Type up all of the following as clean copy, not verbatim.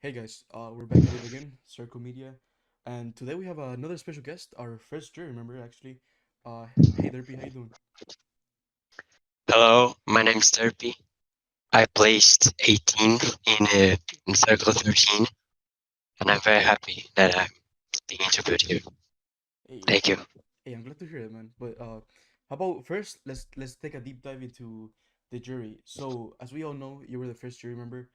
Hey guys, we're back at it again, Circle Media, and today we have another special guest, our first jury member actually. Hey Derpy, how you doing? Hello, my name's Derpy. I placed 18th in Circle 13, and I'm very happy that I'm being interviewed here. Hey, Thank you. hey, I'm glad to hear it, man. But how about first let's take a deep dive into the jury. So as we all know, you were the first jury member,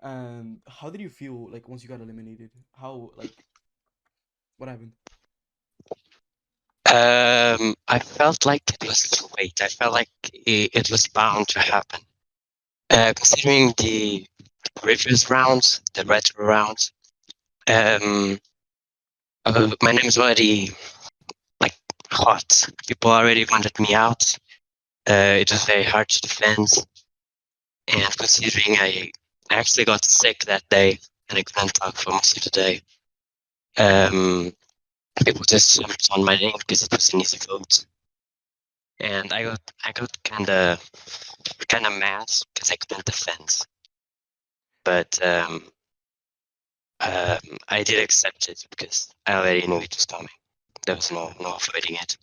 and how did you feel like once you got eliminated? How like what happened? I felt like it was too late. I felt like it was bound to happen. Considering the previous rounds, the retro rounds, um, my name is already like hot. People already wanted me out. It was very hard to defend. And considering I actually got sick that day and I couldn't talk for most of the day, um, people just jumped on my name because it was an easy vote. And I got kinda mad because I couldn't defend. But I did accept it because I already knew it was coming. There was no avoiding it.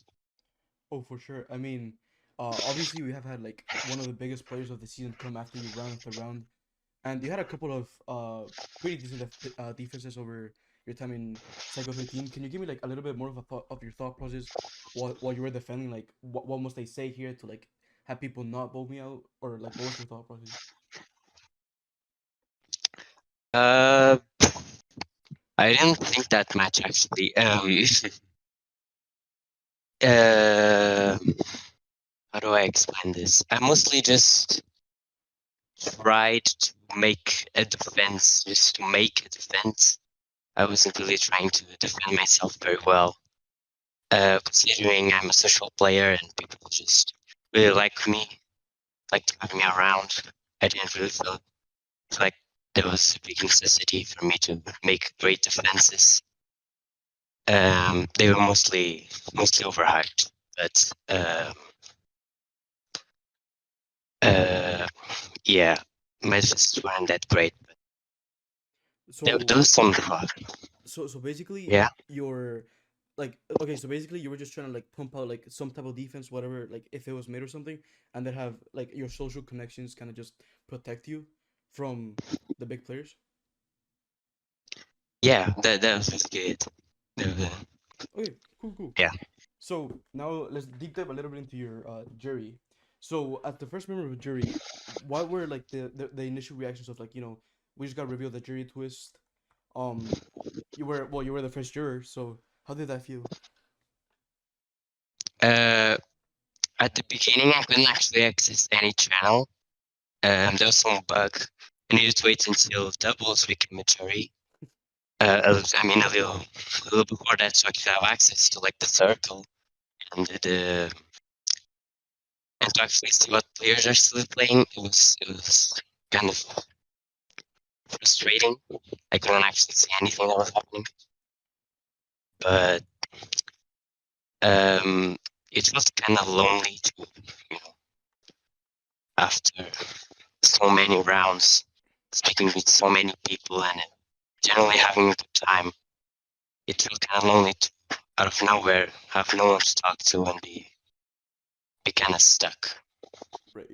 Oh, for sure. I mean, obviously we have had like one of the biggest players of the season come after you round after round. And you had a couple of pretty decent defenses over your time in Psycho 13. Can you give me like a little bit more of a thought of your thought process while you were defending? Like what must I say here to like have people not vote me out, or like what was your thought process? Uh, I didn't think that much actually. Uh, how do I explain this? I mostly just tried to make a defense, just to make a defense. I wasn't really trying to defend myself very well, considering I'm a social player and people just really like me, like to have me around. I didn't really feel like there was a big necessity for me to make great defenses. They were mostly overhyped, but uh, yeah, my defenses weren't that great. But there So was some fun. so basically Yeah. you're like okay, so basically you were just trying to like pump out like some type of defense, whatever, like if it was made or something, and then have like your social connections kind of just protect you from the big players. Yeah, that was basically it. Okay, cool, cool. Yeah. So now let's deep dive a little bit into your jury. So as the first member of the jury, what were like the initial reactions of like we just got revealed the jury twist. Um, you were the first juror, so how did that feel? Uh, at the beginning, I couldn't actually access any channel. There was some bug. I needed to wait until doubles became a jury. I mean, a little before that, so I could have access to like the circle and the and to actually see what players are still playing. It was kind of frustrating. I couldn't actually see anything that was happening, but um, it was kind of lonely to, you know, after so many rounds, speaking with so many people and generally having a good time. It felt kind of lonely to, out of nowhere, have no one to talk to and be kind of stuck. Right.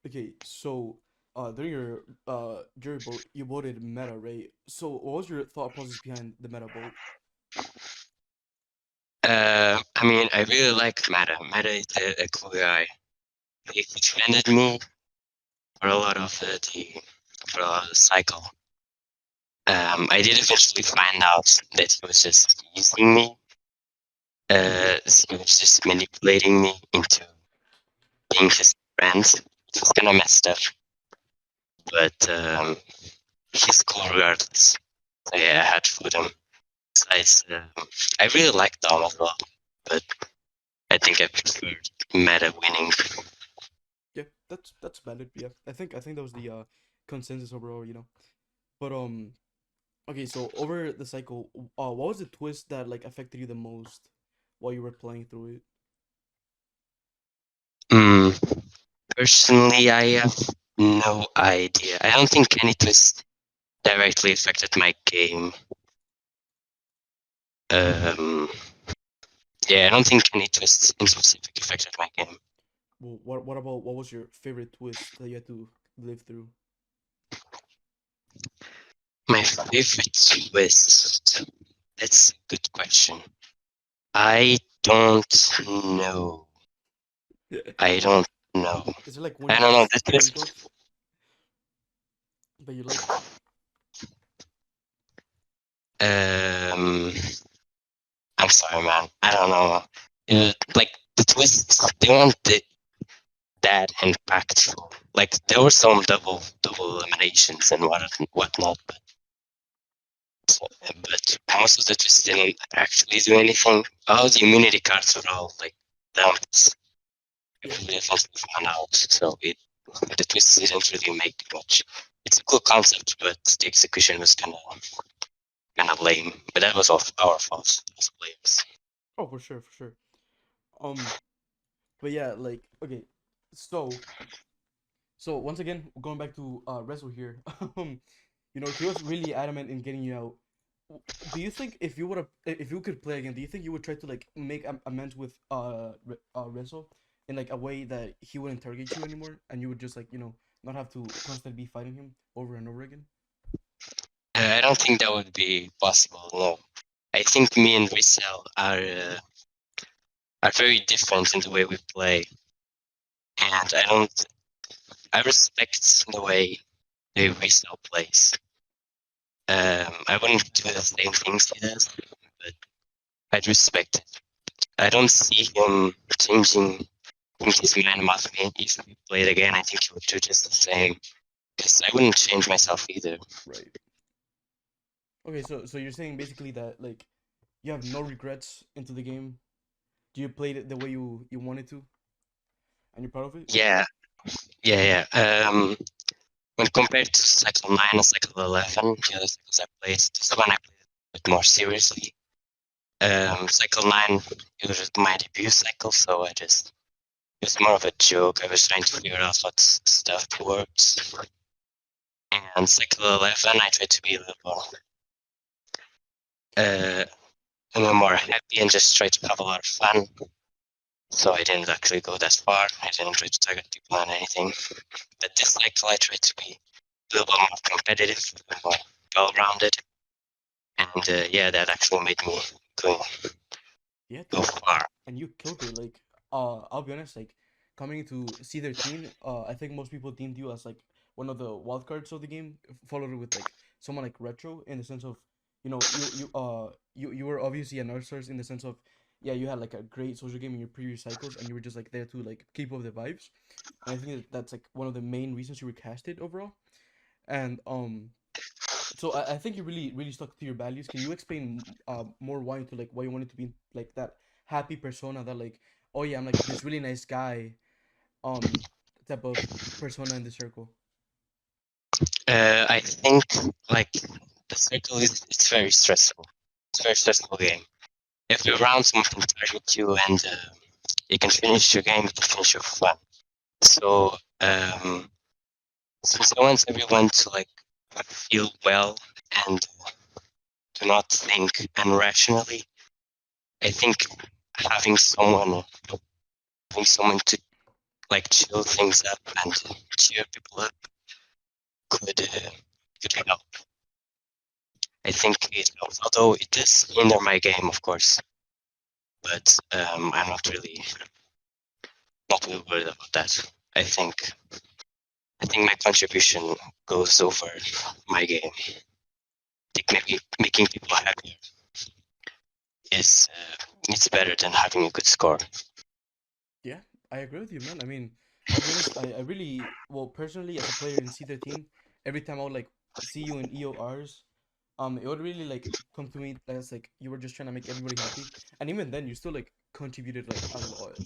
Okay, so during your jury vote, you voted meta, right? So what was your thought process behind the meta vote? I mean, I really like Meta. Meta is a cool guy. He defended me for a lot of the cycle. I did eventually find out that he was just using me. He was just manipulating me into being his friend. It was kind of messed up, but he's cool regardless. So yeah, I had to put him. Besides, I really like Dom as well, but I think I preferred Meta winning. Yeah, that's valid. Yeah, I think that was the consensus overall. But okay, so over the cycle, what was the twist that like affected you the most while you were playing through it? Mm, personally, I have no idea. I don't think any twist directly affected my game. Um, yeah, I don't think any twists in specific affected my game. Well, what about what was your favorite twist that you had to live through? My favorite twist. That's a good question. I don't know. I don't know. Is it like one I you don't could know. The think twist. of that you liked? Um, I'm sorry, man. I don't know. Like the twists, they weren't that impactful. Like there were some double eliminations and whatnot, but most of the twists didn't actually do anything. All the immunity cards were all like dumps. Yeah. It definitely found out. So the twists didn't really make much. It's a cool concept, but the execution was kind of lame. But that was all our fault as players. Oh, for sure, for sure. Um, but yeah, like okay, so once again, going back to Rezo here, he was really adamant in getting you out. Do you think if you could play again, do you think you would try to like make amends with Rezo in like a way that he wouldn't target you anymore, and you would just like not have to constantly be fighting him over and over again? I don't think that would be possible. No, I think me and Rizal are very different in the way we play, and I respect the way Rizal plays. I wouldn't do the same things he does, but I'd respect it. I don't see him changing his man off me if we played again. I think he would do just the same. Because I wouldn't change myself either. Right. Okay, so you're saying basically that like you have no regrets into the game. You played it the way you wanted to, and you're proud of it. Yeah, yeah. When compared to Cycle 9 and Cycle 11, the other cycles I played, this one I played a bit more seriously. Cycle 9, it was my debut cycle, so it was more of a joke. I was trying to figure out what stuff worked. And Cycle 11, I tried to be a uh, little more happy and just try to have a lot of fun. So I didn't actually go that far. I didn't try to target people on anything. But this cycle, I tried to be a little bit more competitive, a little more well-rounded. And yeah, that actually made me go, Yeah, go dude, far. and you killed it. Like, I'll be honest. Like, coming to C13, I think most people deemed you as like one of the wild cards of the game, followed with like someone like Retro in the sense of, you were obviously an artist in the sense of, yeah, you had like a great social game in your previous cycles, and you were just like there to like keep up the vibes, and I think that's like one of the main reasons you were casted overall, and so I think you really stuck to your values. Can you explain more why into like why you wanted to be like that happy persona that like, oh yeah, I'm like this really nice guy um type of persona in the circle? I think like the circle is it's very stressful. It's a very stressful game. If you round someone can target you and you can finish your game, you can finish your fun. So since I want everyone to like feel well and do not think irrationally, I think having someone having someone to like chill things up and cheer people up could help. I think it helps, although it does hinder my game, of course. But I'm not really worried about that. I think my contribution goes over my game. I think maybe making people happier is it's better than having a good score. Yeah, I agree with you, man. I mean, I'll be honest. I really well personally as a player in C13, every time I would like see you in EORs, it would really like come to me as like you were just trying to make everybody happy, and even then you still like contributed like a lot.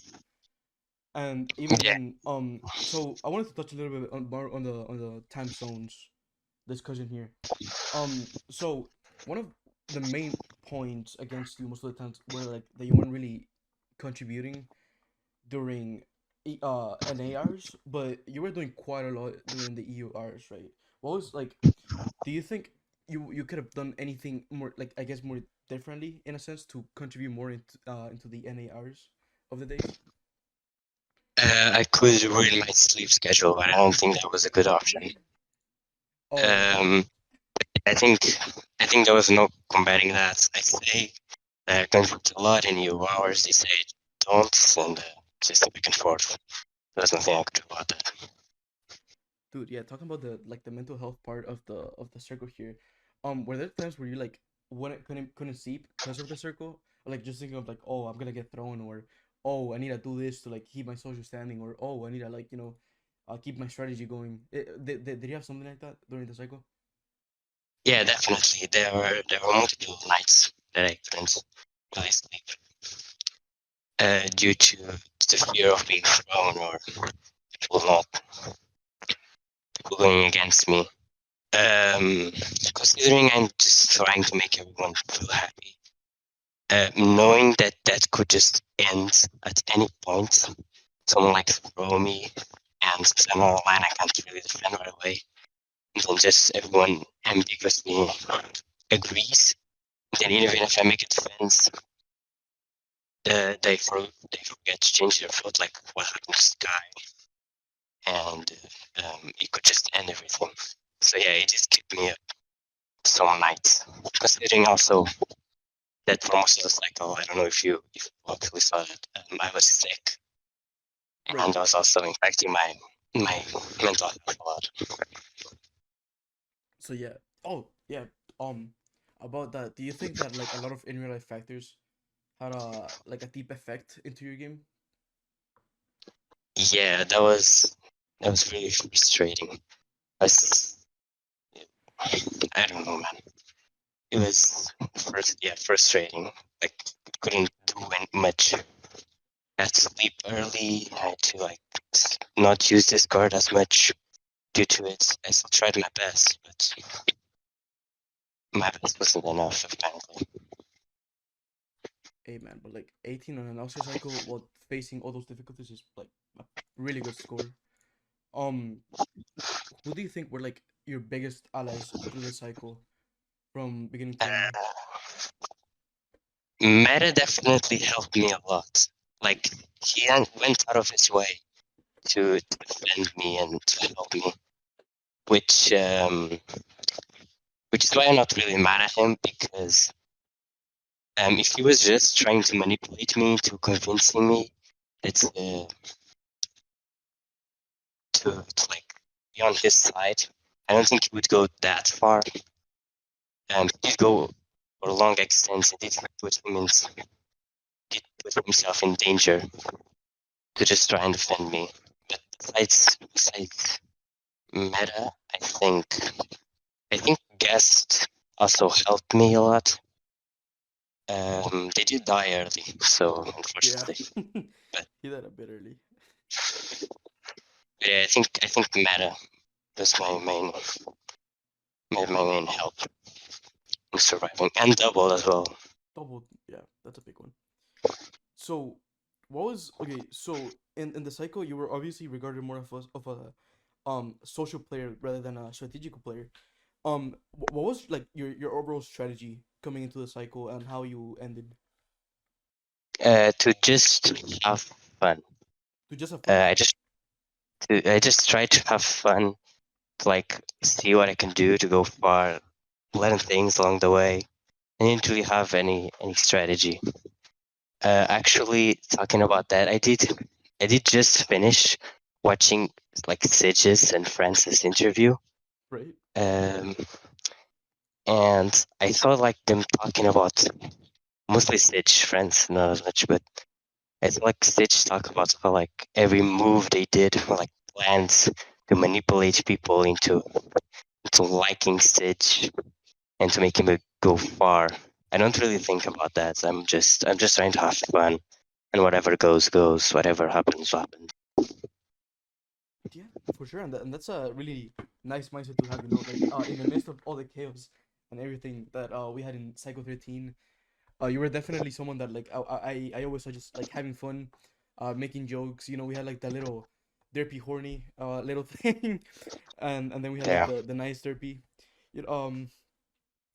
And even Yeah. then, so I wanted to touch a little bit on more on the time zones discussion here. So one of the main points against you most of the times were like that you weren't really contributing during NARs, but you were doing quite a lot during the EURs, right? What was like? Do you think you could have done anything more, like, I guess, more differently in a sense to contribute more into the NA hours of the days? I could ruin my sleep schedule, but I don't think that was a good option. Oh, Um, I think I think there was no combating that. I say that I contribute a lot in your hours. They say don't, and just back and forth. There's nothing I could do about that. dude, yeah, talking about the mental health part of the circle here. Were there times where you like couldn't sleep because of the circle? Or, like, just thinking of like, oh, I'm gonna get thrown, or oh, I need to do this to like keep my social standing, or oh, I need to, like, keep my strategy going. Did you have something like that during the cycle? Yeah, definitely. There were multiple nights that I couldn't really sleep due to the fear of being thrown or people not people going against me. Um, Considering I'm just trying to make everyone feel happy, knowing that that could just end at any point, someone like throw me, and since I'm online, I can't really defend right away. And then just everyone ambiguously agrees. Then even if I make a defense, they forget to change their vote, like what happened to Sky, and it could just end everything. So yeah, it just kept me up so nights. Considering also that for most of the cycle, I don't know if you actually saw that, I was sick, Right. and I was also impacting my mental health a lot. So yeah. Oh yeah. Um, about that, do you think that like a lot of in real life factors had a deep effect into your game? Yeah, that was really frustrating. I don't know, man. It was frustrating. Like couldn't do much. I had to sleep early. I had to like not use Discord as much due to it. I still tried my best, but my best wasn't enough apparently. Hey man, but like 18 on an Oxford cycle while facing all those difficulties is like a really good score. Um, who do you think were like your biggest allies through the cycle from beginning to end? Uh, Meta definitely helped me a lot. Like he went out of his way to defend me and to help me, which um, which is why I'm not really mad at him because if he was just trying to manipulate me to convincing me it's to like be on his side, I don't think he would go that far. He did go for long extents. He did put himself in danger to just try and defend me. But besides meta, I think guest also helped me a lot. They did die early, so Yeah, unfortunately. But he died a bit early. yeah, I think meta was my main help in surviving, and double as well. Double, yeah, that's a big one. So, what was okay? So in the cycle, you were obviously regarded more of a social player rather than a strategical player. What was like your overall strategy coming into the cycle and how you ended? To just have fun. To just have fun? Uh, I just I just try to have fun, to like see what I can do to go far, learn things along the way. I didn't really have any strategy. Actually, talking about that, I did just finish watching like Sidge's and Francis interview. Right. Um, and I saw like them talking about mostly Sidge, Francis not as much, but I saw like Sidge talk about how like every move they did were like plans to manipulate people into liking Sidge and to make him go far. I don't really think about that. I'm just trying to have fun, and whatever goes goes. Whatever happens happens. Yeah, for sure, and that's a really nice mindset to have. Like in the midst of all the chaos and everything that we had in Cycle 13, you were definitely someone that like I always saw just like having fun, making jokes. We had like that little derpy horny little thing, and then we had like Yeah. the nice derpy. You know,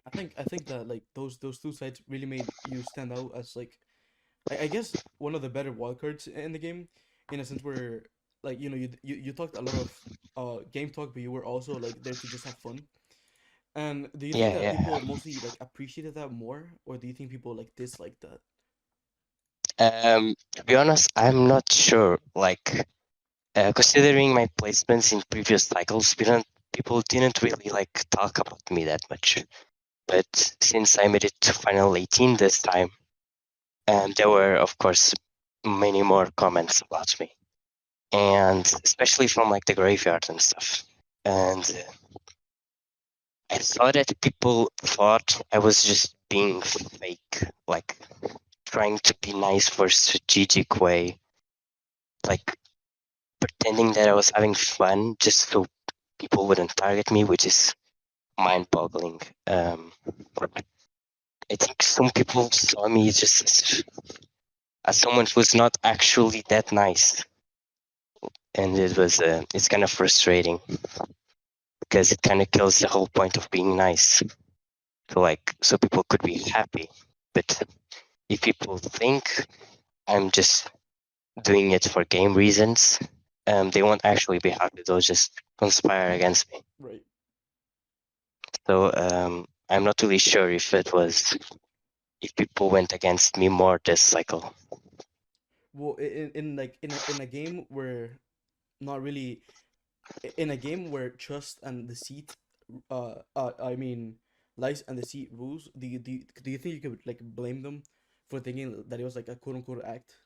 I think that like those two sides really made you stand out as like I guess one of the better wildcards in the game, in a sense where like you talked a lot of game talk, but you were also like there to just have fun. And do you think Yeah, that yeah. people mostly like appreciated that more, or do you think people like disliked that? To be honest, I'm not sure. Like, considering my placements in previous cycles, people didn't really like talk about me that much. But since I made it to final 18 this time, there were, of course, many more comments about me, and especially from like the graveyard and stuff. And I saw that people thought I was just being fake, like trying to be nice for a strategic way, like pretending that I was having fun just so people wouldn't target me, which is mind-boggling. I think some people saw me just as someone who's not actually that nice, and it's kind of frustrating because it kind of kills the whole point of being nice. So people could be happy, but if people think I'm just doing it for game reasons, they won't actually be happy. They'll just conspire against me. Right. So I'm not really sure if people went against me more this cycle. Well, in like in a game where not really in a game where trust and deceit, I mean, lies and deceit rules. Do you think you could like blame them for thinking that it was like a quote unquote act?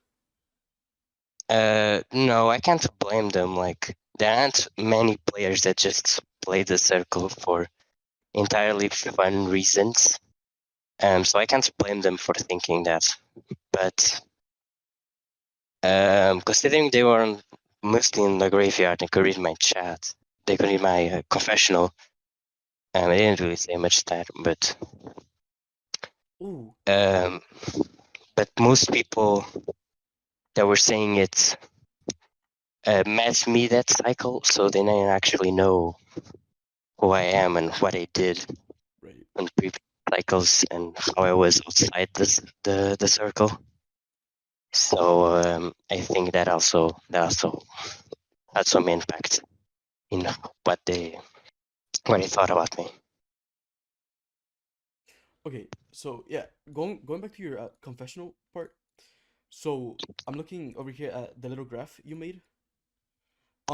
No, I can't blame them. Like there aren't many players that just play the circle for entirely fun reasons. So I can't blame them for thinking that. But considering they were mostly in the graveyard and could read my chat, they could read my confessional. I didn't really say much that, Ooh, um, but most people that were saying it met me that cycle, so they didn't actually know who I am and what I did right. on previous cycles and how I was outside the circle. So I think that also had some impact in what they thought about me. Okay, so yeah, going back to your confessional part. So I'm looking over here at the little graph you made.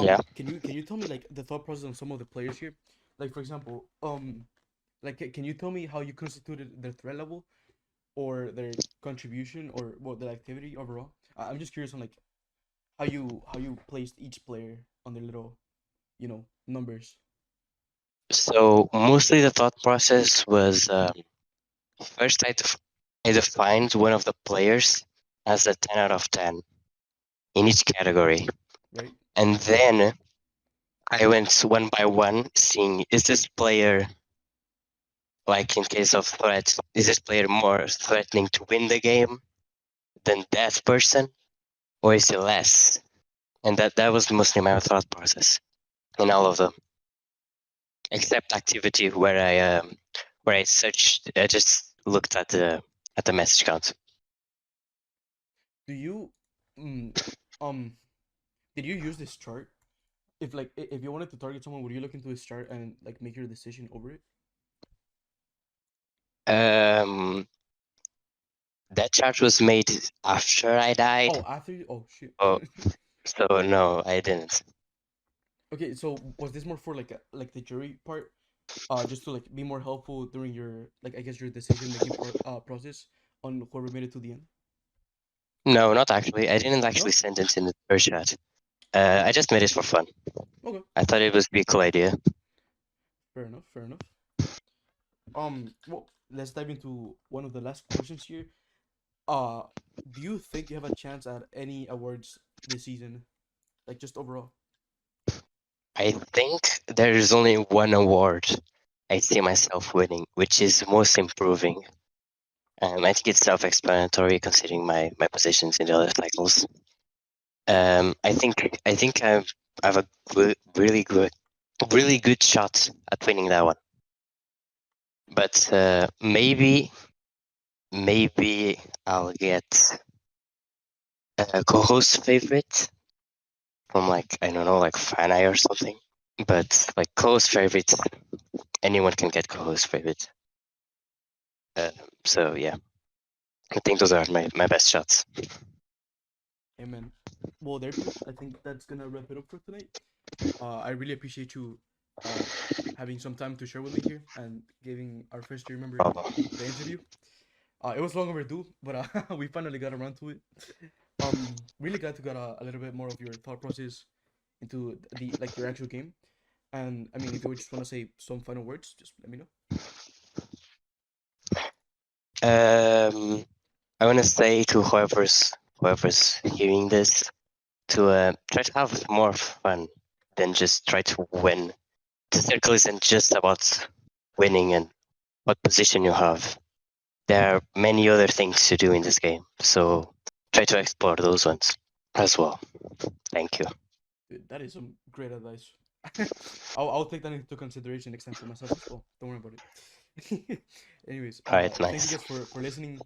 Yeah. Can you tell me like the thought process on some of the players here? Like for example, like can you tell me how you constituted their threat level or their contribution or well their activity overall? I'm just curious on like how you placed each player on their little numbers. So mostly the thought process was first I defined one of the players as a 10 out of 10 in each category. Right. And then I went one by one, seeing is this player, like in case of threats, is this player more threatening to win the game than that person, or is it less? And that was mostly my thought process in all of them, except activity where I searched, I just looked at the message count. Do you mm, um did you use this chart? If like if you wanted to target someone, would you look into this chart and like make your decision over it? Um, that chart was made after I died. Oh, after you. Oh shit. Oh, so no, I didn't. Okay, so was this more for like like the jury part, just to like be more helpful during your like I guess your decision making process on whoever made it to the end? No, not actually. I didn't actually No. send it in the first chat. I just made it for fun. Okay. I thought it would be a cool idea. Fair enough. Fair enough. Well, let's dive into one of the last questions here. Uh, do you think you have a chance at any awards this season, like just overall? I think there is only one award I see myself winning, which is most improving. I think it's self-explanatory considering my positions in the other cycles. I think I have a really good shot at winning that one. But maybe I'll get a co-host favorite from like I don't know, like Fan Eye or something. But like co-host favorite, anyone can get co-host favorite. So yeah, I think those are my best shots. Amen. Well, there, I think that's gonna wrap it up for tonight. I really appreciate you uh, having some time to share with me here and giving our first year member the interview. It was long overdue, but we finally got around to it. Really glad to get a little bit more of your thought process into the like your actual game. And I mean, if you would just want to say some final words, just let me know. I want to say to whoever's hearing this to try to have more fun than just try to win. The circle isn't just about winning and what position you have. There are many other things to do in this game, so try to explore those ones as well. Thank you. Dude, that is some great advice. I'll take that into consideration next time for myself as well. Don't worry about it. Anyways, All right, thank you nice. guys for listening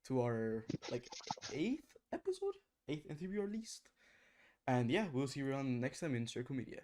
to our like eighth episode, eighth interview at least. And yeah, we'll see you around next time in Circle Media.